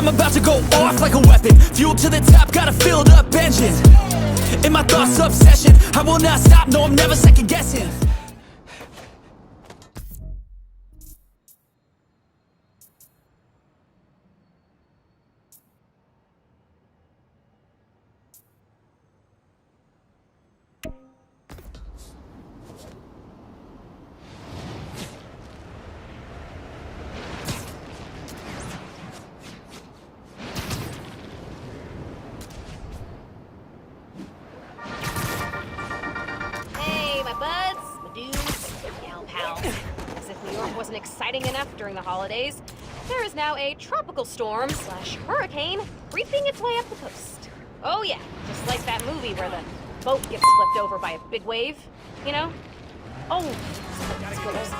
I'm about to go off like a weapon. Fuel to the top, got a filled up engine. In my thoughts, obsession. I will not stop, no, I'm never second guessing. Wasn't exciting enough during the holidays, there is now a tropical storm / hurricane creeping its way up the coast. Oh yeah, just like that movie where the boat gets flipped over by a big wave, you know? Oh, spoilers.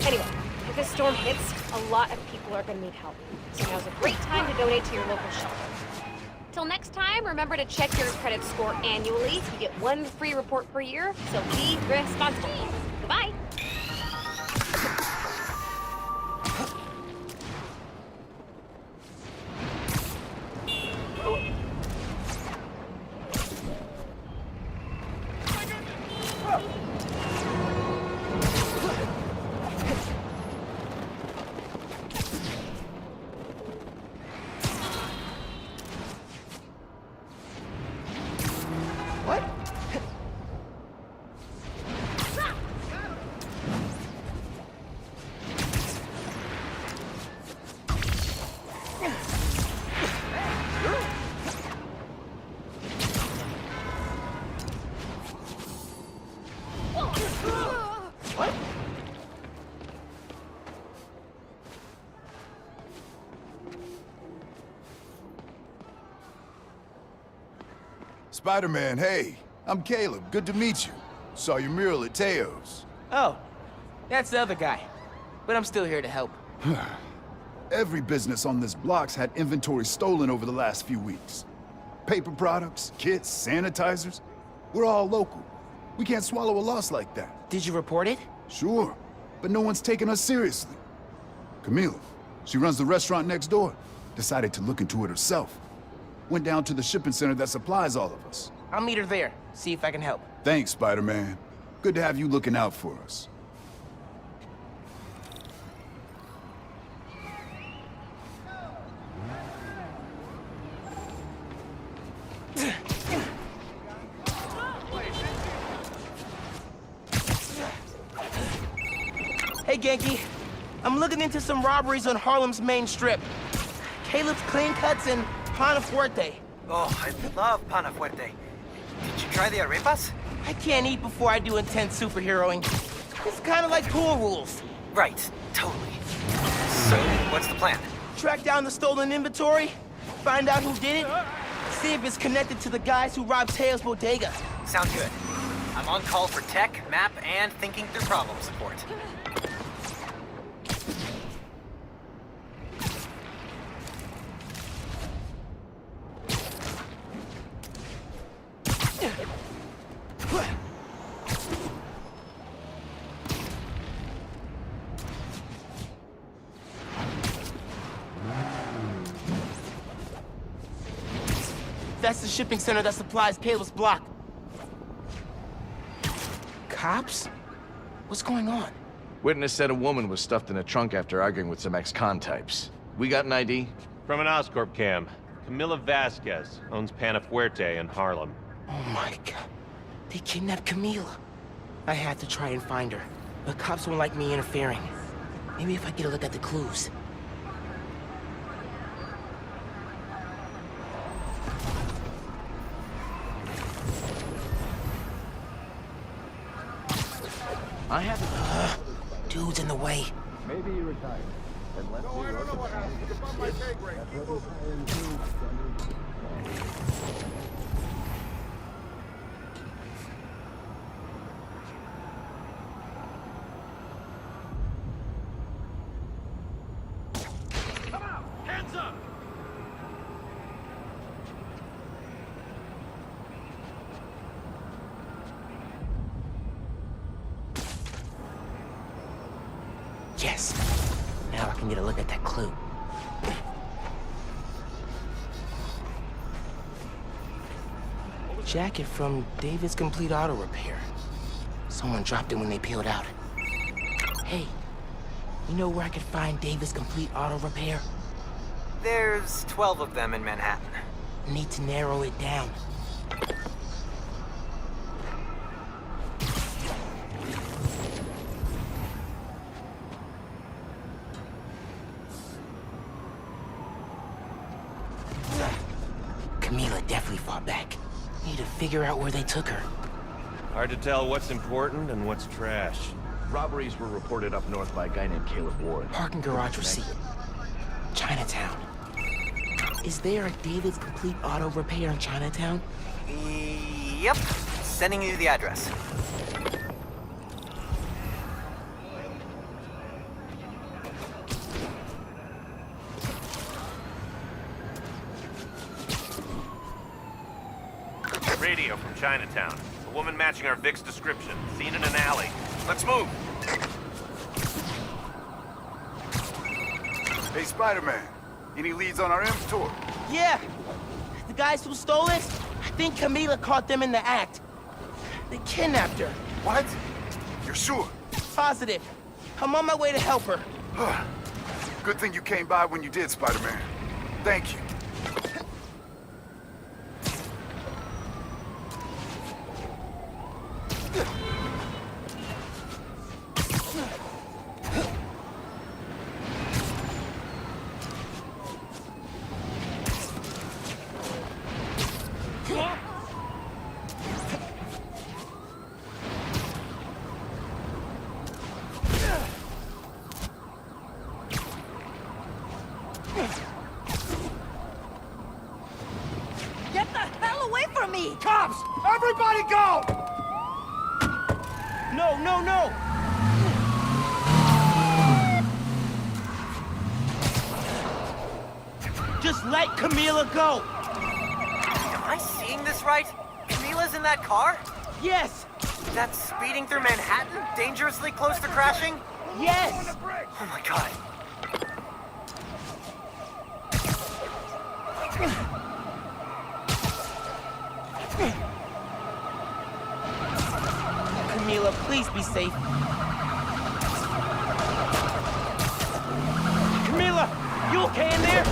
Anyway, if this storm hits, a lot of people are gonna need help. So now's a great time to donate to your local shelter. Till next time, remember to check your credit score annually. You get 1 free report per year, so be responsible. Goodbye. Spider-Man, hey. I'm Caleb. Good to meet you. Saw your mural at Teo's. Oh, that's the other guy. But I'm still here to help. Every business on this block's had inventory stolen over the last few weeks. Paper products, kits, sanitizers. We're all local. We can't swallow a loss like that. Did you report it? Sure, but no one's taking us seriously. Camila, she runs the restaurant next door. Decided to look into it herself. Went down to the shipping center that supplies all of us. I'll meet her there, see if I can help. Thanks, Spider-Man. Good to have you looking out for us. Hey, Genki. I'm looking into some robberies on Harlem's main strip. Caleb's Clean Cuts and Pana Fuerte. Oh, I love Pana Fuerte. Did you try the arepas? I can't eat before I do intense superheroing. It's kind of like pool rules. Right, totally. So, what's the plan? Track down the stolen inventory, find out who did it, see if it's connected to the guys who robbed Teo's bodega. Sounds good. I'm on call for tech, map, and thinking through problem support. That's the shipping center that supplies Caleb's block. Cops? What's going on? Witness said a woman was stuffed in a trunk after arguing with some ex-con types. We got an ID? From an Oscorp cam. Camila Vasquez owns Pana Fuerte in Harlem. Oh my god. They kidnapped Camila. I had to try and find her, but cops won't like me interfering. Maybe if I get a look at the clues. I have Dude's in the way. Maybe you retired. And let's see what Come out! Hands up! Yes. Now I can get a look at that clue. jacket from David's Complete Auto Repair. Someone dropped it when they peeled out. Hey, you know where I could find David's Complete Auto Repair? There's 12 of them in Manhattan. Need to narrow it down. Camila definitely fought back. Need to figure out where they took her. Hard to tell what's important and what's trash. Robberies were reported up north by a guy named Caleb Ward. Parking garage receipt. Chinatown. Is there a David's Complete Auto Repair in Chinatown? Yep. Sending you the address. Radio from Chinatown. A woman matching our Vic's description. Seen in an alley. Let's move! Hey, Spider-Man. Any leads on our inventory? Yeah! The guys who stole it, I think Camila caught them in the act. They kidnapped her. What? You're sure? Positive. I'm on my way to help her. Good thing you came by when you did, Spider-Man. Thank you. Get the hell away from me! Cops! Everybody go! No, no, no! Just let Camila go! Am I seeing this right? Camila's in that car? Yes! That's speeding through Manhattan? Dangerously close to crashing? Yes! Oh my god. Camila, please be safe. Camila, you okay in there?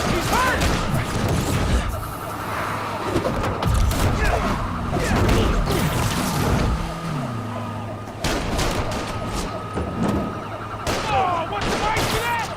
He's hurt! Oh, what's the right to that?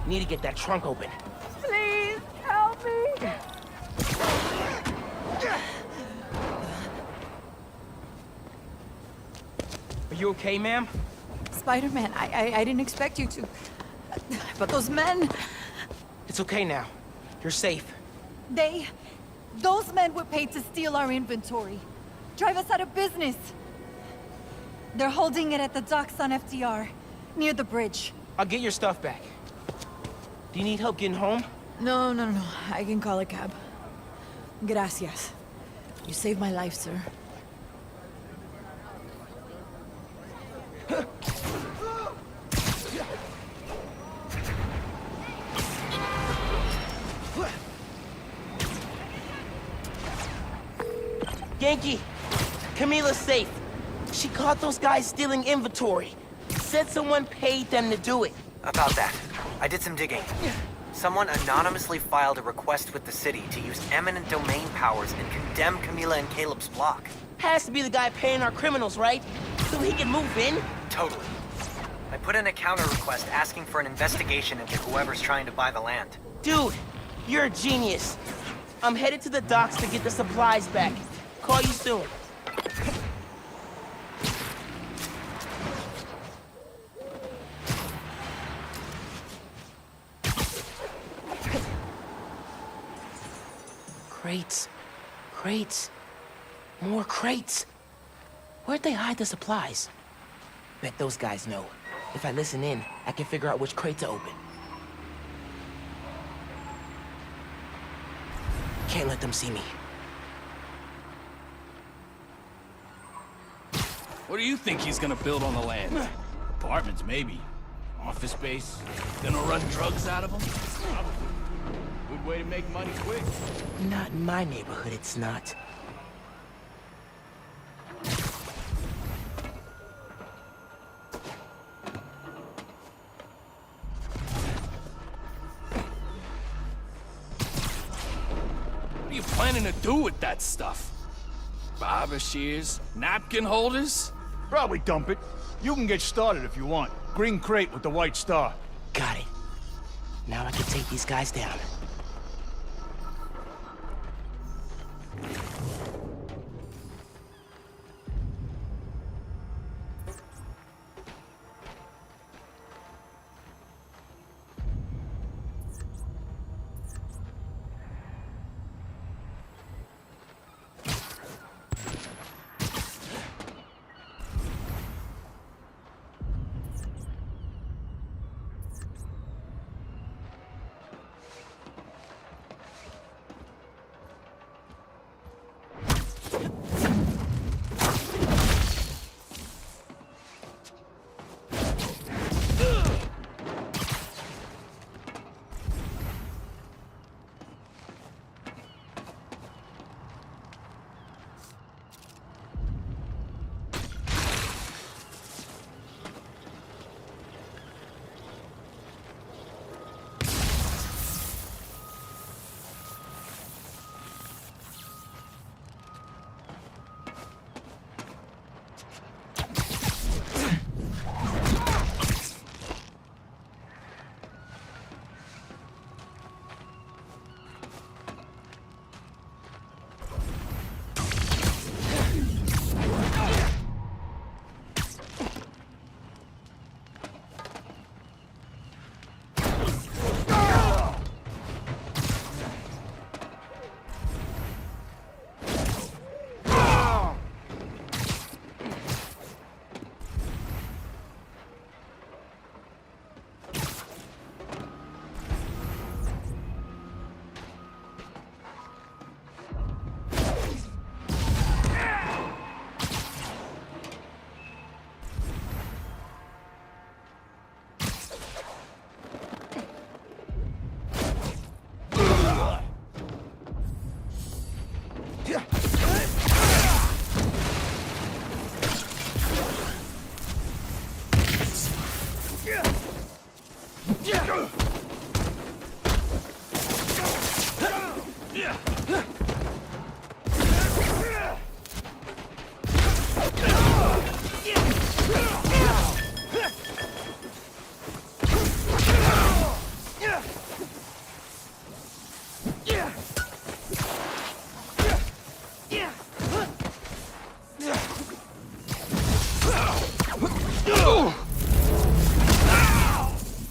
Need to get that trunk open. Please, help me! Are you okay, ma'am? Spider-Man, I didn't expect you to... But those men... It's okay now. You're safe. Those men were paid to steal our inventory. Drive us out of business. They're holding it at the docks on FDR, near the bridge. I'll get your stuff back. Do you need help getting home? No. I can call a cab. Gracias. You saved my life, sir. Yankee, Camila's safe. She caught those guys stealing inventory. Said someone paid them to do it. About that, I did some digging. Someone anonymously filed a request with the city to use eminent domain powers and condemn Camila and Caleb's block. Has to be the guy paying our criminals, right? So he can move in? Totally. I put in a counter request asking for an investigation into whoever's trying to buy the land. Dude, you're a genius. I'm headed to the docks to get the supplies back. Call you soon. Crates. Crates. More crates. Where'd they hide the supplies? Bet those guys know. If I listen in, I can figure out which crate to open. Can't let them see me. What do you think he's gonna build on the land? Apartments, maybe. Office space? Gonna run drugs out of them? Probably. Good way to make money quick. Not in my neighborhood, it's not. What are you planning to do with that stuff? Barber shears? Napkin holders? Probably dump it. You can get started if you want. Green crate with the white star. Got it. Now I can take these guys down.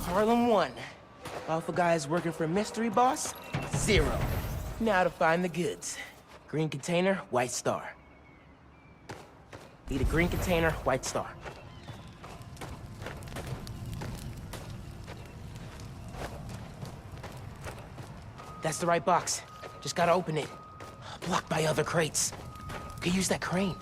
Harlem 1. Alpha guys working for mystery boss? 0. Now to find the goods. Green container, white star. Need a green container, white star. That's the right box. Just gotta open it. Blocked by other crates. Could use that crane.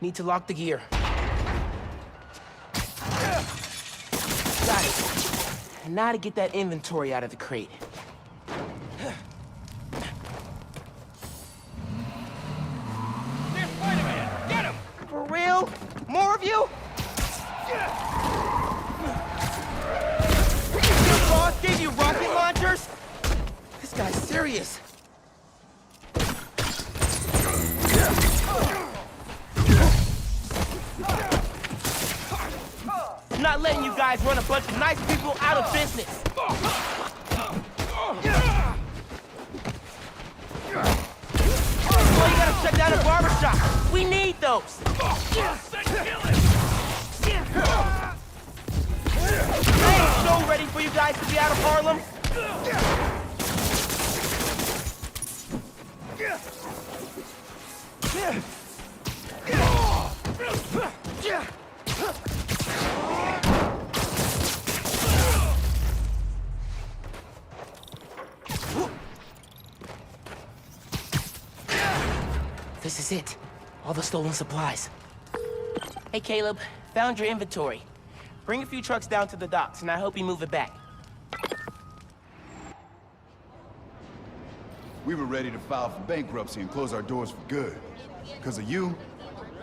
Need to lock the gear. Got it. Now to get that inventory out of the crate. There's Spider-Man! Get him! For real? More of you? Your boss gave you rocket launchers? This guy's serious. I'm not letting you guys run a bunch of nice people out of business. Well, you gotta shut down a barbershop. We need those. so ready for you guys to be out of Harlem. This is it. All the stolen supplies. Hey, Caleb. Found your inventory. Bring a few trucks down to the docks, and I hope you move it back. We were ready to file for bankruptcy and close our doors for good. Because of you,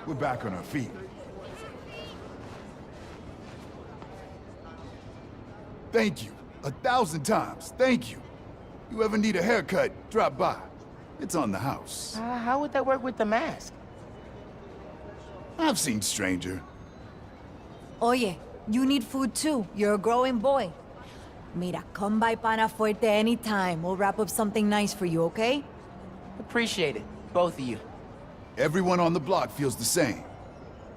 we're back on our feet. Thank you. 1,000 times. Thank you. You ever need a haircut, drop by. It's on the house. How would that work with the mask? I've seen stranger. Oye, you need food too. You're a growing boy. Mira, come by Pana Fuerte anytime. We'll wrap up something nice for you, okay? Appreciate it, both of you. Everyone on the block feels the same.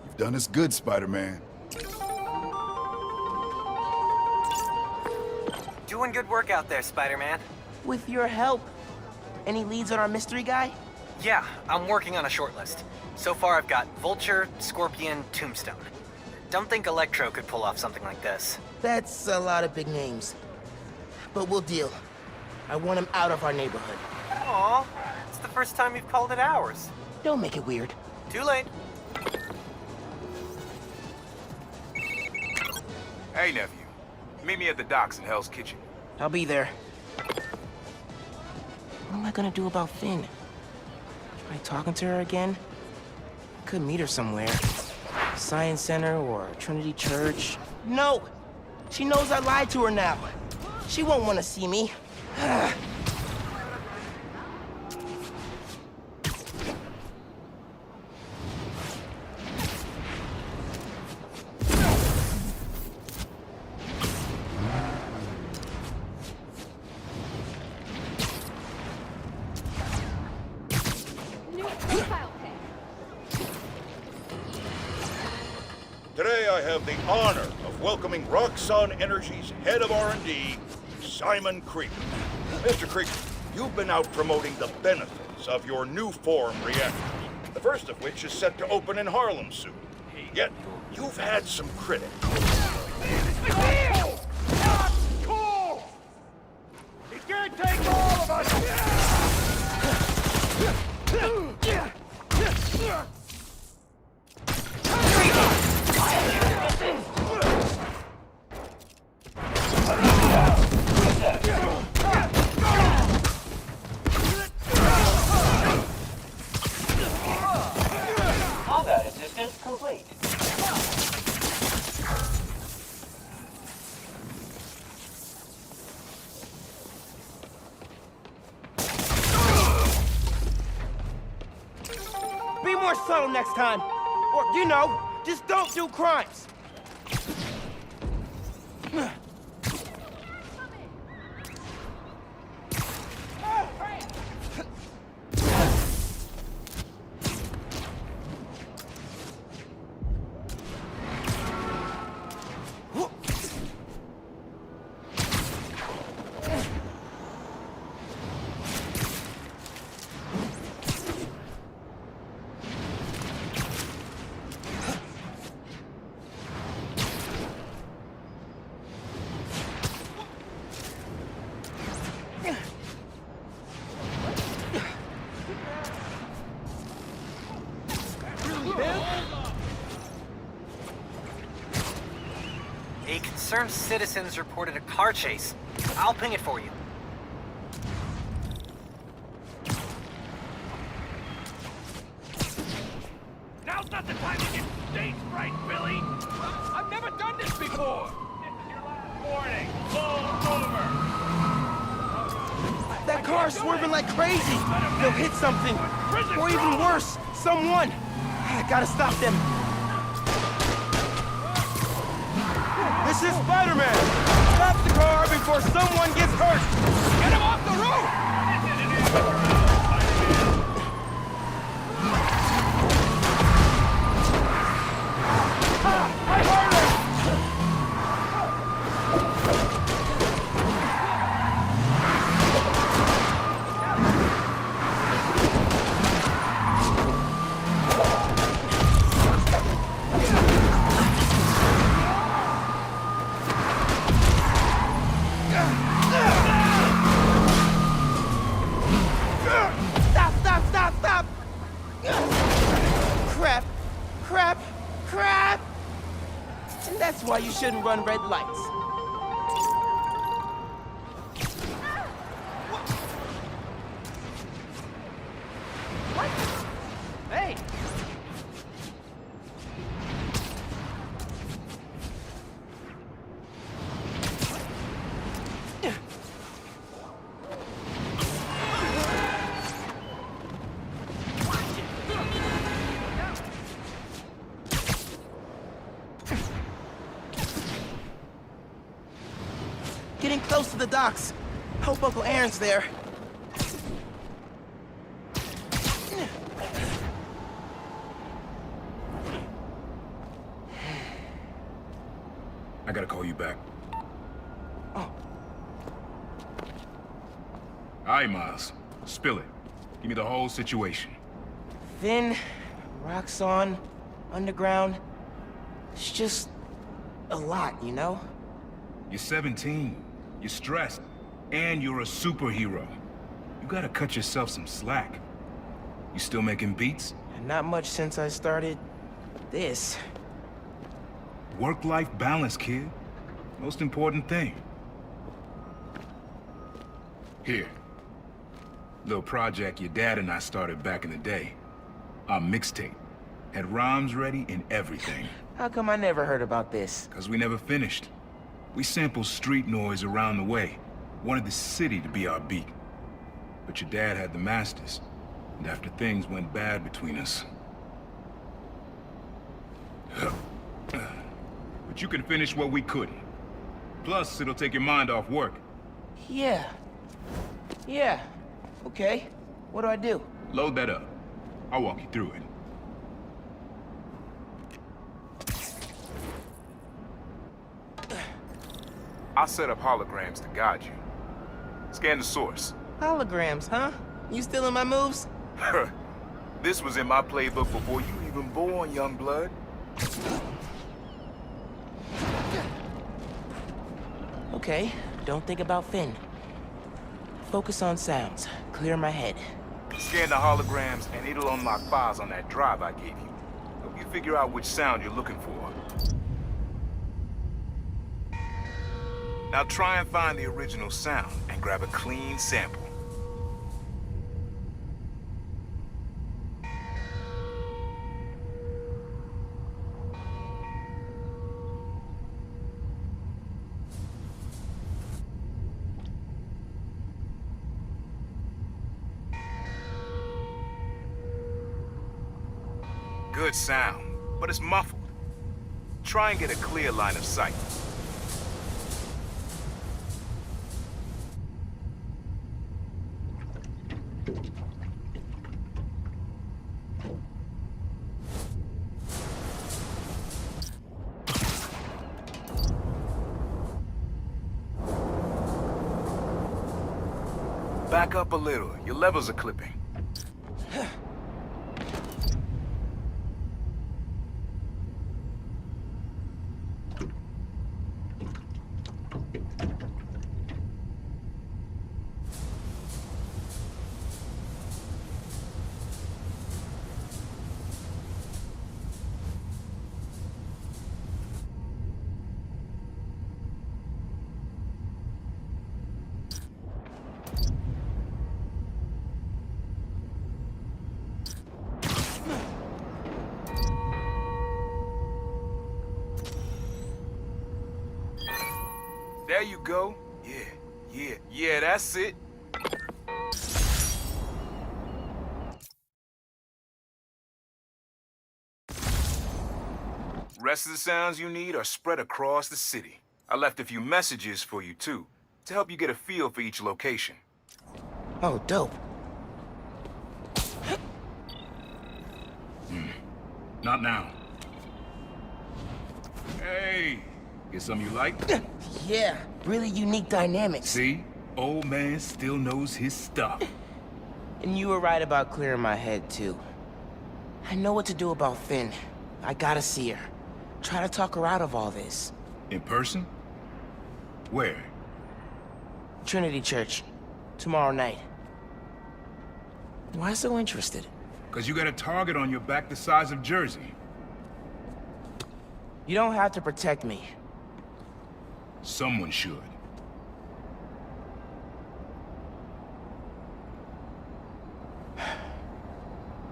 You've done us good, Spider-Man. Doing good work out there, Spider-Man. With your help. Any leads on our mystery guy? Yeah, I'm working on a short list. So far I've got Vulture, Scorpion, Tombstone. Don't think Electro could pull off something like this. That's a lot of big names. But we'll deal. I want him out of our neighborhood. Aw, it's the first time you've called it ours. Don't make it weird. Too late. Hey, nephew. Meet me at the docks in Hell's Kitchen. I'll be there. What am I gonna do about Finn? Try talking to her again? I could meet her somewhere. Science Center or Trinity Church. No! She knows I lied to her now. She won't want to see me. Today I have the honor of welcoming Roxxon Energy's head of R&D, Simon Krieger. Mr. Krieger, you've been out promoting the benefits of your new form reactors, the first of which is set to open in Harlem soon. Yet, you've had some critics. Cool! He can't take all of us! Combat assistance complete. Be more subtle next time. Or, you know, just don't do crimes. A concerned citizens reported a car chase. I'll ping it for you. Now's not the time to get stage fright, Billy! I've never done this before! This is your last warning. Pull over! That car's swerving like crazy. They'll hit something. Or even worse, someone. I gotta stop them. This is Spider-Man! Stop the car before someone gets hurt! Get him off the roof! I heard him! That's why you shouldn't run red lights. Hey! Getting close to the docks. Hope Uncle Aaron's there. I gotta call you back. Oh. All right, Miles. Spill it. Give me the whole situation. Finn, Roxxon, underground. It's just a lot, you know? You're 17. You're stressed. And you're a superhero. You gotta cut yourself some slack. You still making beats? Not much since I started this. Work-life balance, kid. Most important thing. Here. Little project your dad and I started back in the day. Our mixtape. Had rhymes ready and everything. How come I never heard about this? 'Cause we never finished. We sampled street noise around the way. Wanted the city to be our beat. But your dad had the masters. And after things went bad between us... But you can finish what we couldn't. Plus, it'll take your mind off work. Yeah. Yeah. Okay. What do I do? Load that up. I'll walk you through it. I'll set up holograms to guide you. Scan the source. Holograms, huh? You stealing my moves? This was in my playbook before you even born, young blood. Okay, don't think about Finn. Focus on sounds. Clear my head. Scan the holograms and it'll unlock files on that drive I gave you. Help you figure out which sound you're looking for. Now try and find the original sound and grab a clean sample. Good sound, but it's muffled. Try and get a clear line of sight. Back up a little. Your levels are clipping. There you go. Yeah, that's it. Rest of the sounds you need are spread across the city. I left a few messages for you, too, to help you get a feel for each location. Oh, dope. Not now. Hey, get something you like? Yeah, really unique dynamics. See? Old man still knows his stuff. And you were right about clearing my head, too. I know what to do about Finn. I gotta see her. Try to talk her out of all this. In person? Where? Trinity Church. Tomorrow night. Why so interested? 'Cause you got a target on your back the size of Jersey. You don't have to protect me. Someone should.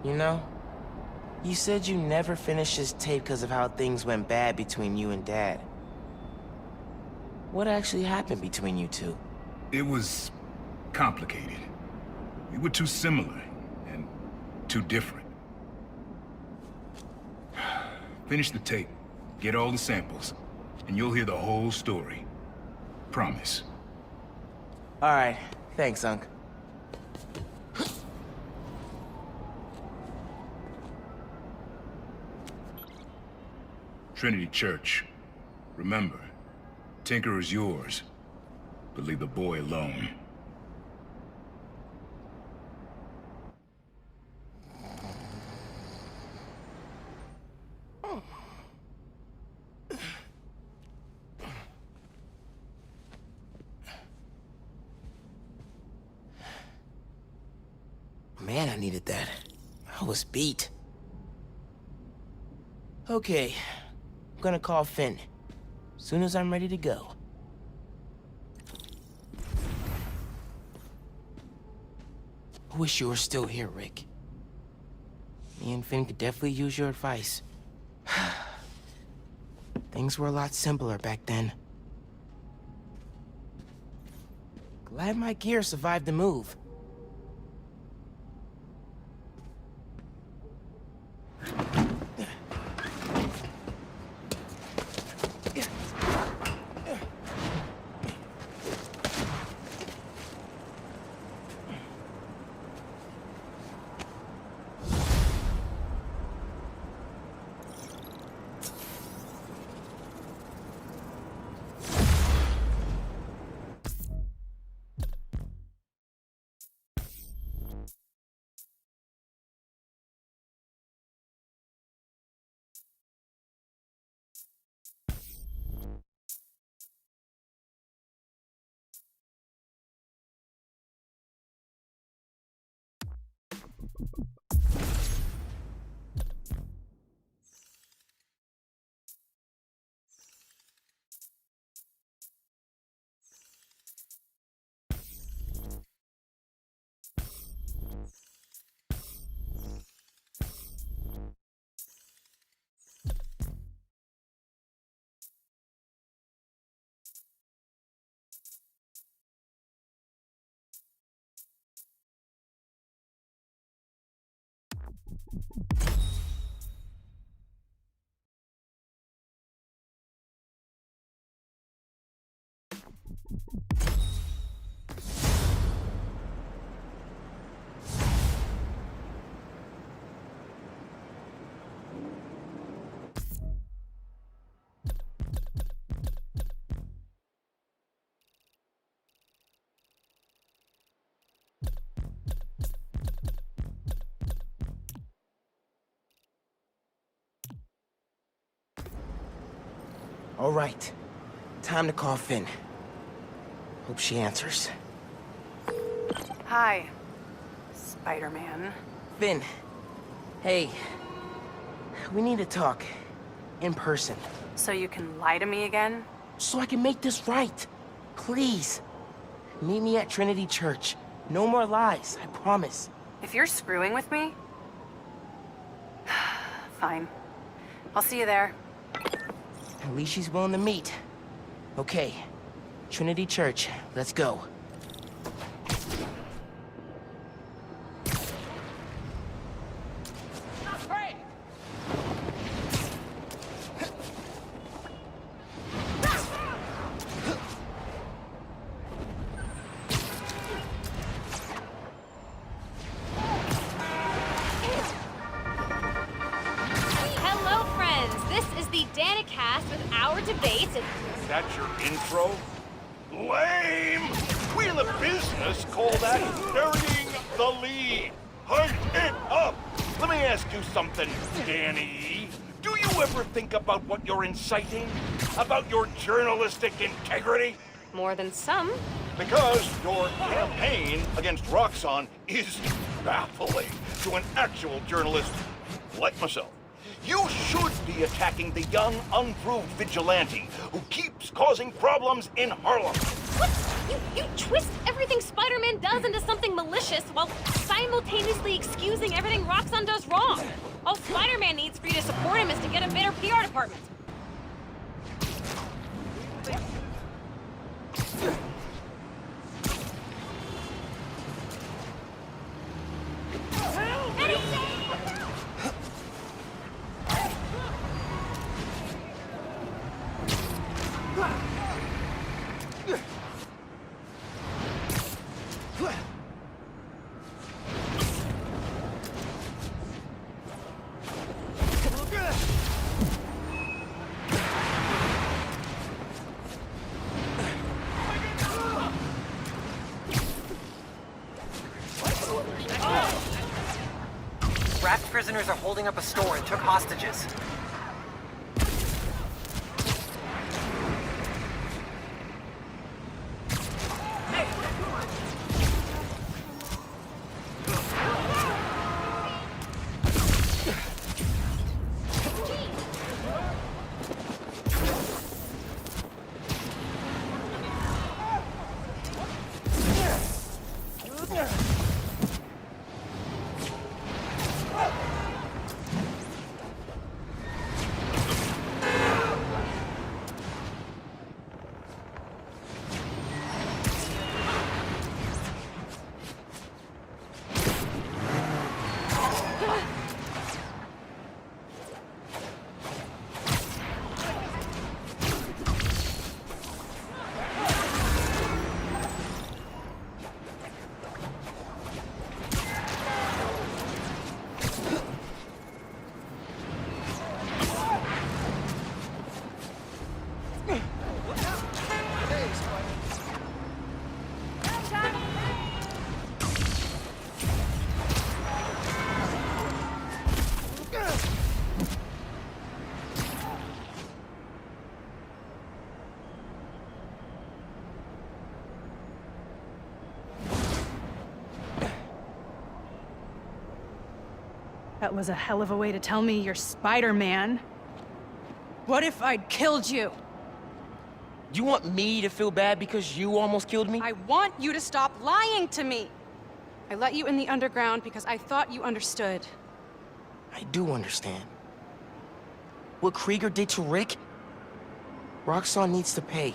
You know, you said you never finished this tape because of how things went bad between you and Dad. What actually happened between you two? It was complicated. We were too similar and too different. Finish the tape, get all the samples, and you'll hear the whole story. Promise. All right, thanks, Unc. Trinity Church. Remember, Tinker is yours, but leave the boy alone. Man, I needed that. I was beat. Okay, I'm gonna call Finn. Soon as I'm ready to go. I wish you were still here, Rick. Me and Finn could definitely use your advice. Things were a lot simpler back then. Glad my gear survived the move. All right, time to call Finn. Hope she answers. Hi, Spider-Man. Finn, hey, we need to talk in person. So you can lie to me again? So I can make this right. Please, meet me at Trinity Church. No more lies, I promise. If you're screwing with me... Fine. I'll see you there. At least she's willing to meet. Okay, Trinity Church, let's go. That's your intro? Lame! We in the business call that burying the lead. Hunt it up! Let me ask you something, Danny. Do you ever think about what you're inciting? About your journalistic integrity? More than some. Because your campaign against Roxxon is baffling to an actual journalist like myself. You should be be attacking the young, unproved vigilante who keeps causing problems in Harlem. What? You twist everything Spider-Man does into something malicious while simultaneously excusing everything Roxxon does wrong. All Spider-Man needs for you to support him is to get a better PR department. Wrapped prisoners are holding up a store and took hostages. That was a hell of a way to tell me you're Spider-Man. What if I'd killed you? You want me to feel bad because you almost killed me? I want you to stop lying to me! I let you in the underground because I thought you understood. I do understand. What Krieger did to Rick? Roxxon needs to pay.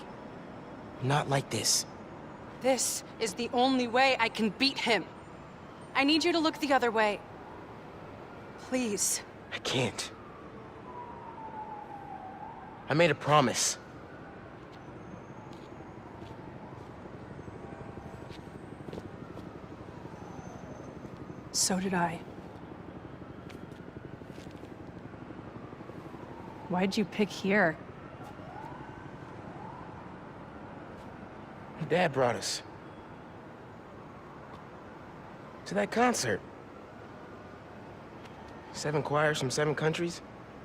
Not like this. This is the only way I can beat him. I need you to look the other way. Please. I can't. I made a promise. So did I. Why'd you pick here? Dad brought us. To that concert. 7 choirs from 7 countries.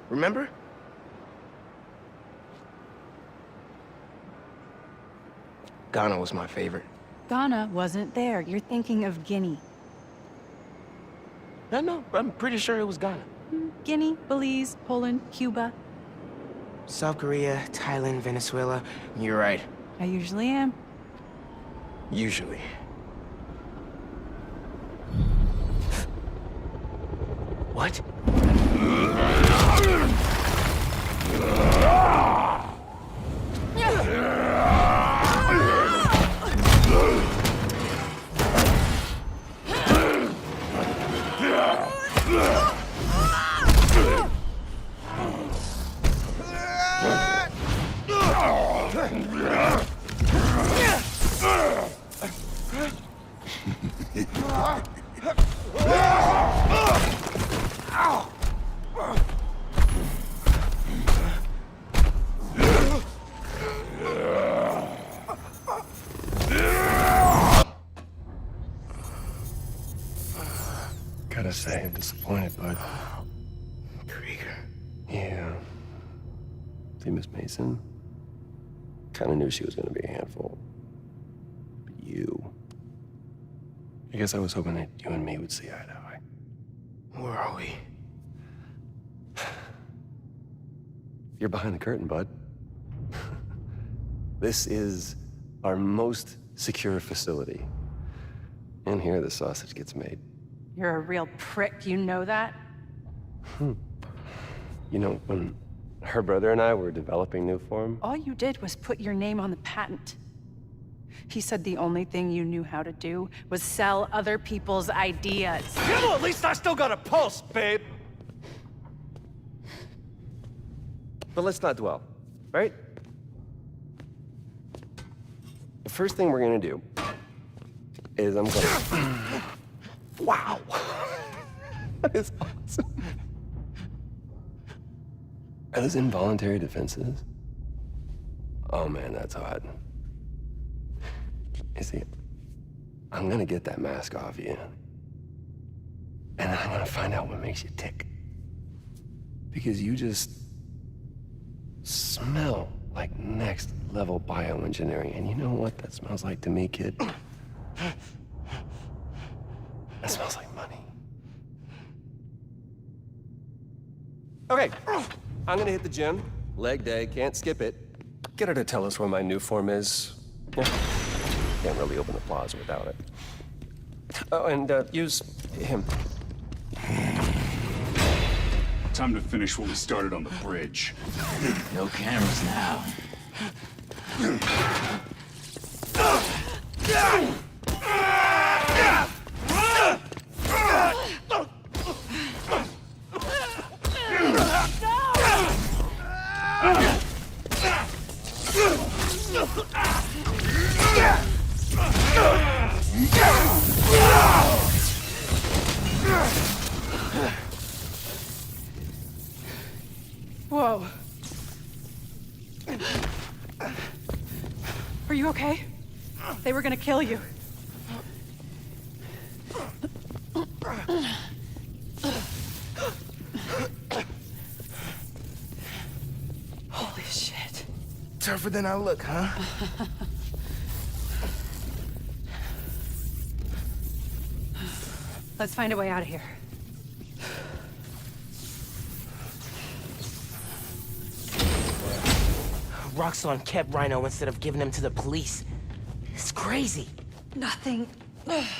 Remember? Ghana was my favorite. Ghana wasn't there. You're thinking of Guinea. No, I'm pretty sure it was Ghana. Guinea, Belize, Poland, Cuba. South Korea, Thailand, Venezuela. You're right. I usually am. Usually. What? Gotta say, I'm disappointed, bud. Krieger. Yeah. See, Miss Mason? Kinda knew she was gonna be a handful. But you... I guess I was hoping that you and me would see eye to eye. Where are we? You're behind the curtain, bud. This is our most secure facility. And here the sausage gets made. You're a real prick, you know that? You know, when her brother and I were developing new form, All you did was put your name on the patent. He said the only thing you knew how to do was sell other people's ideas. Yeah, well, at least I still got a pulse, babe. but let's not dwell, right? The first thing we're gonna do is I'm gonna... Wow! That is awesome. Are those involuntary defenses? Oh man, that's hot. You see, I'm gonna get that mask off you. And then I'm gonna find out what makes you tick. Because you just smell like next level bioengineering. And you know what that smells like to me, kid? That smells like money. Okay, I'm gonna hit the gym. Leg day, can't skip it. Get her to tell us where my new form is. Yeah. Can't really open the plaza without it. Oh, and use him. Time to finish what we started on the bridge. No cameras now. Whoa. Are you okay? They were gonna kill you. Holy shit. Tougher than I look, huh? Let's find a way out of here. Roxxon kept Rhino instead of giving him to the police. It's crazy. Nothing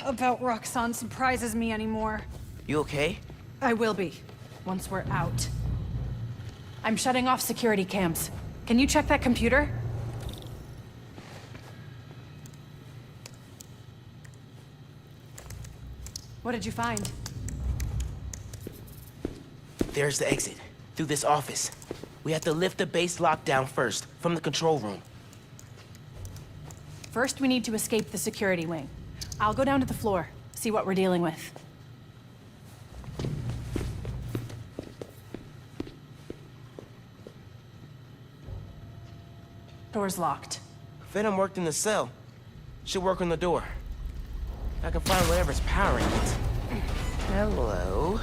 about Roxxon surprises me anymore. You okay? I will be, once we're out. I'm shutting off security cams. Can you check that computer? What did you find? There's the exit. Through this office. We have to lift the base lockdown first, from the control room. First, we need to escape the security wing. I'll go down to the floor, see what we're dealing with. Door's locked. Venom worked in the cell. Should work on the door. I can find whatever's powering it. Hello?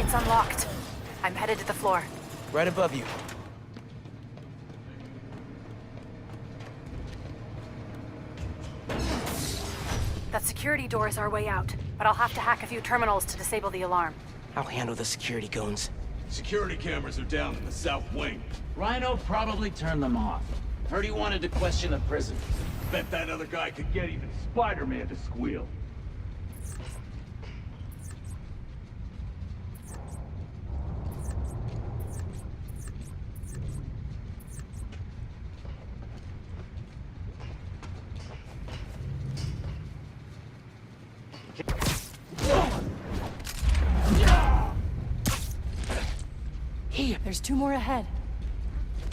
It's unlocked. I'm headed to the floor. Right above you. That security door is our way out, but I'll have to hack a few terminals to disable the alarm. I'll handle the security goons. Security cameras are down in the south wing. Rhino probably turned them off. Heard he wanted to question the prison. Bet that other guy could get even Spider-Man to squeal. Here, there's 2 more ahead.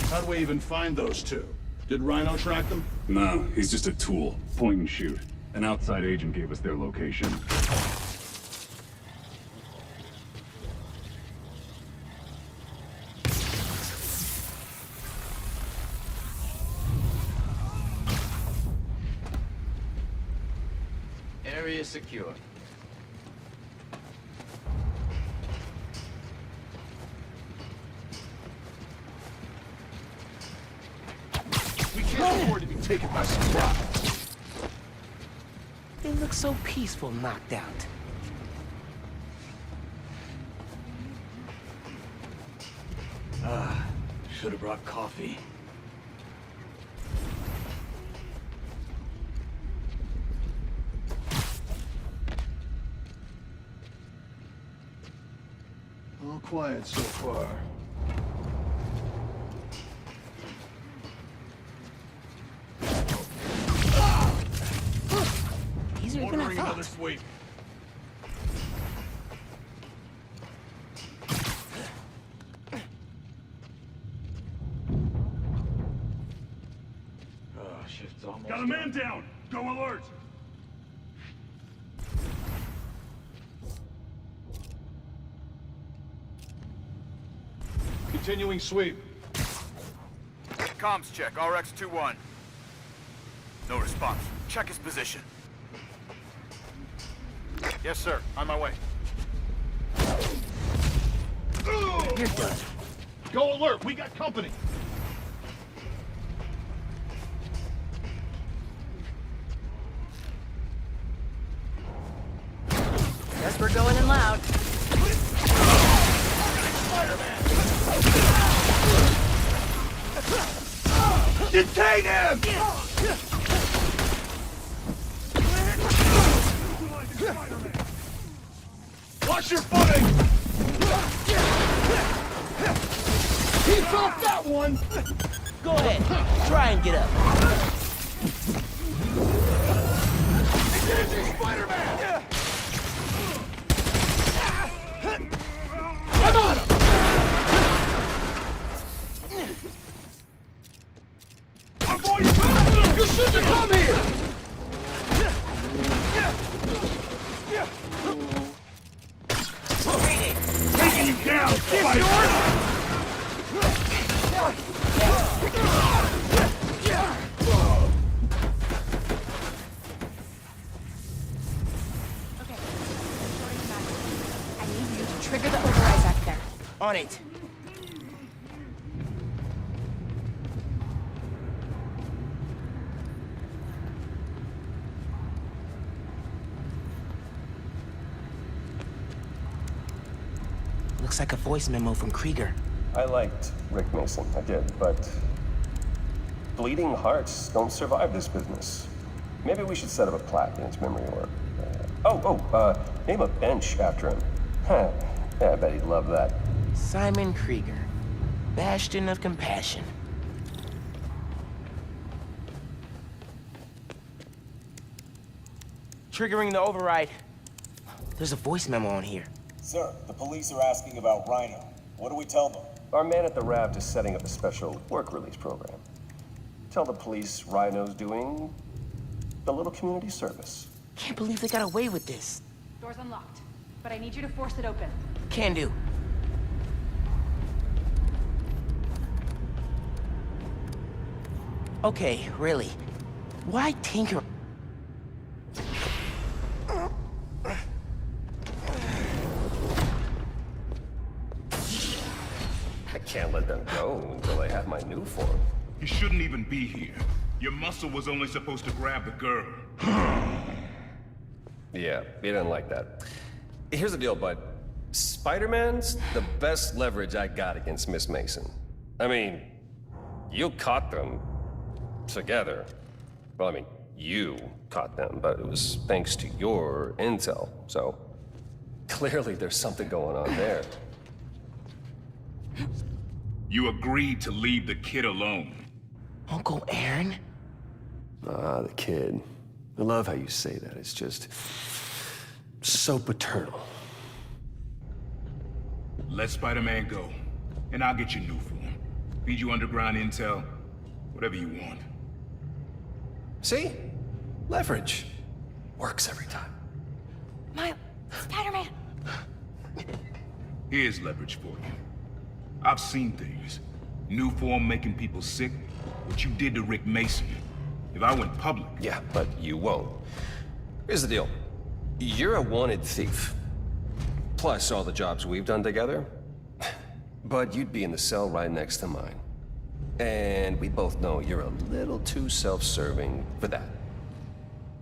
How'd we even find those two? Did Rhino track them? No, he's just a tool. Point and shoot. An outside agent gave us their location. Area secure. We can't afford to be taken by surprise. They look so peaceful knocked out. Should have brought coffee. All quiet so far. Easier than I Ordering another thought. sweep. Shift's almost Got a man down! Go alert! Continuing sweep. Comms check, RX-21. No response. Check his position. Yes, sir. On my way. You're done. Go alert, we got company. Guess we're going in loud. Detain him! Watch your footing! He's off that one! Go ahead, try and get up. Engaging Spider-Man! I'm on him! You shouldn't have come here! Taking you down, Spider! I need you to trigger the override back there. On it. Looks like a voice memo from Krieger. I liked Rick Mason, I did, but bleeding hearts don't survive this business. Maybe we should set up a plaque in his memory or... name a bench after him. Huh, yeah, I bet he'd love that. Simon Krieger, bastion of compassion. Triggering the override. There's a voice memo on here. Sir, the police are asking about Rhino. What do we tell them? Our man at the raft is setting up a special work release program. Tell the police Rhino's doing a little community service. Can't believe they got away with this. Door's unlocked, but I need you to force it open. Can do. Okay, really. Why tinker? I can't let them go until I have my new form. You shouldn't even be here. Your muscle was only supposed to grab the girl. Yeah, he didn't like that. Here's the deal, bud. Spider-Man's the best leverage I got against Miss Mason. I mean, you caught them together. Well, I mean, you caught them, but it was thanks to your intel, so clearly there's something going on there. You agreed to leave the kid alone. Uncle Aaron? Ah, the kid. I love how you say that. It's just so paternal. Let Spider-Man go, and I'll get your new form. Feed you underground intel, whatever you want. See? Leverage. Works every time. Spider-Man! Here's leverage for you. I've seen things. New form making people sick. What you did to Rick Mason. If I went public... Yeah, but you won't. Here's the deal. You're a wanted thief. Plus all the jobs we've done together. But you'd be in the cell right next to mine. And we both know you're a little too self-serving for that.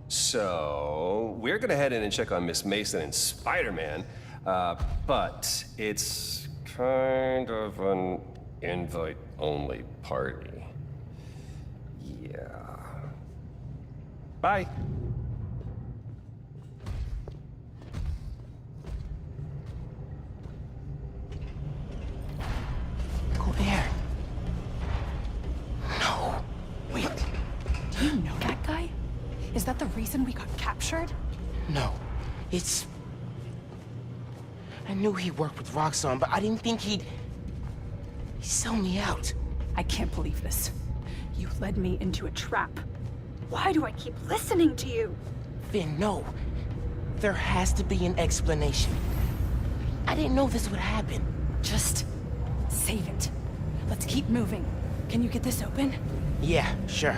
So, we're gonna head in and check on Miss Mason and Spider-Man, but it's kind of an Invite-only party. Yeah. Bye. Go there. No. Wait. Do you know that guy? Is that the reason we got captured? No. It's... I knew he worked with Roxxon, but I didn't think he'd sell me out. I can't believe this. You led me into a trap. Why do I keep listening to you? Finn, no. There has to be an explanation. I didn't know this would happen. Just save it. Let's keep moving. Can you get this open? Yeah, sure.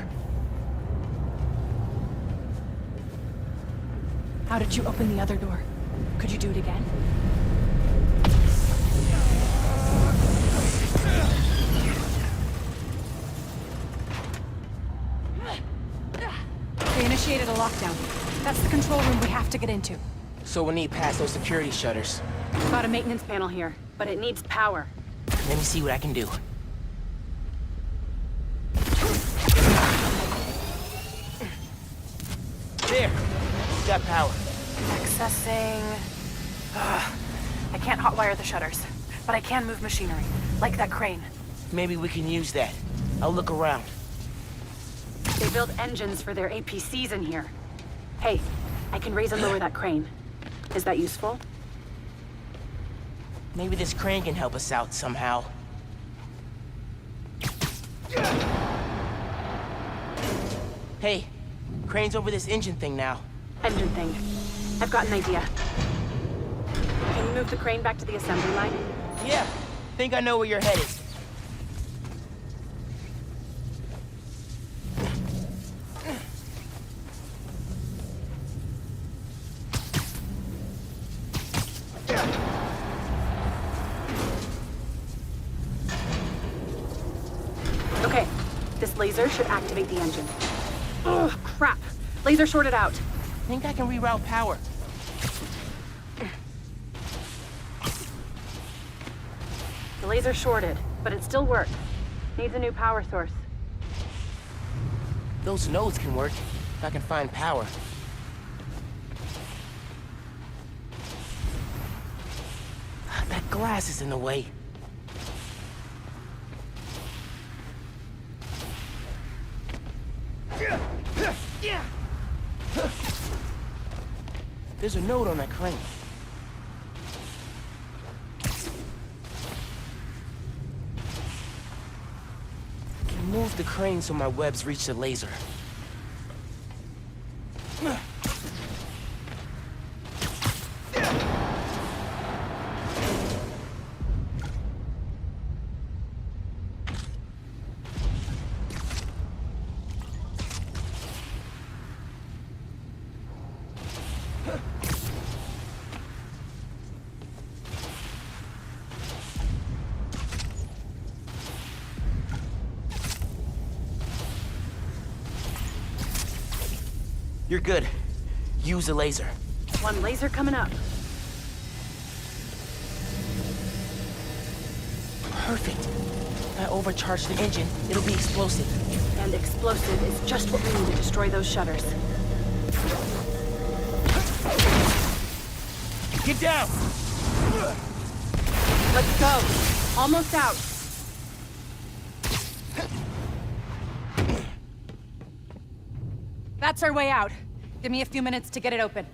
How did you open the other door? Could you do it again? They initiated a lockdown. That's the control room we have to get into. So we'll need past those security shutters. Got a maintenance panel here, but it needs power. Let me see what I can do. There! Got power. Accessing... I can't hotwire the shutters, but I can move machinery, like that crane. Maybe we can use that. I'll look around. They build engines for their APCs in here. Hey, I can raise and lower that crane. Is that useful? Maybe this crane can help us out somehow. Hey, crane's over this engine thing now. Engine thing. I've got an idea. Can you move the crane back to the assembly line? Yeah, think I know where your head is. Okay, this laser should activate the engine. Ugh, crap. Laser shorted out. Think I can reroute power. The laser shorted, but it still works. Needs a new power source. Those nodes can work, if I can find power. That glass is in the way. There's a node on that crane. Can move the crane so my webs reach the laser. You're good. Use the laser. One laser coming up. Perfect. If I overcharge the engine, it'll be explosive. And explosive is just what we need to destroy those shutters. Get down! Let's go. Almost out. That's our way out. Give me a few minutes to get it open.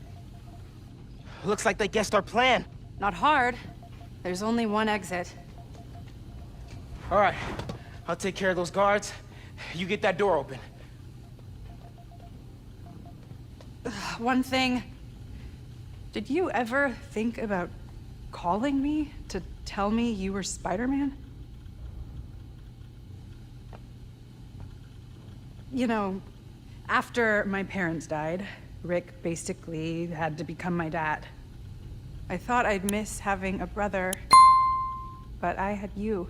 Looks like they guessed our plan. Not hard. There's only one exit. All right. I'll take care of those guards. You get that door open. One thing. Did you ever think about calling me to tell me you were Spider-Man? You know, after my parents died, Rick basically had to become my dad. I thought I'd miss having a brother, but I had you.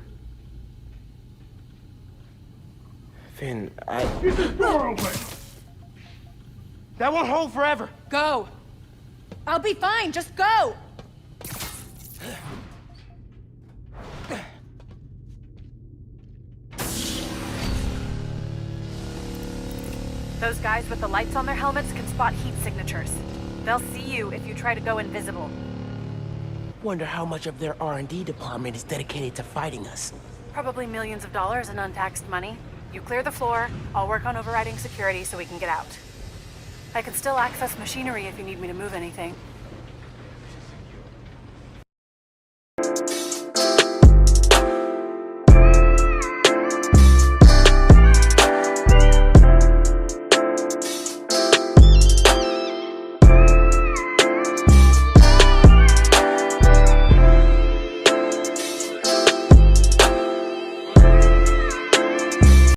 Finn, Get this door open! That won't hold forever! Go! I'll be fine, just go! Those guys with the lights on their helmets can spot heat signatures. They'll see you if you try to go invisible. Wonder how much of their R&D department is dedicated to fighting us. Probably millions of dollars in untaxed money. You clear the floor, I'll work on overriding security so we can get out. I can still access machinery if you need me to move anything.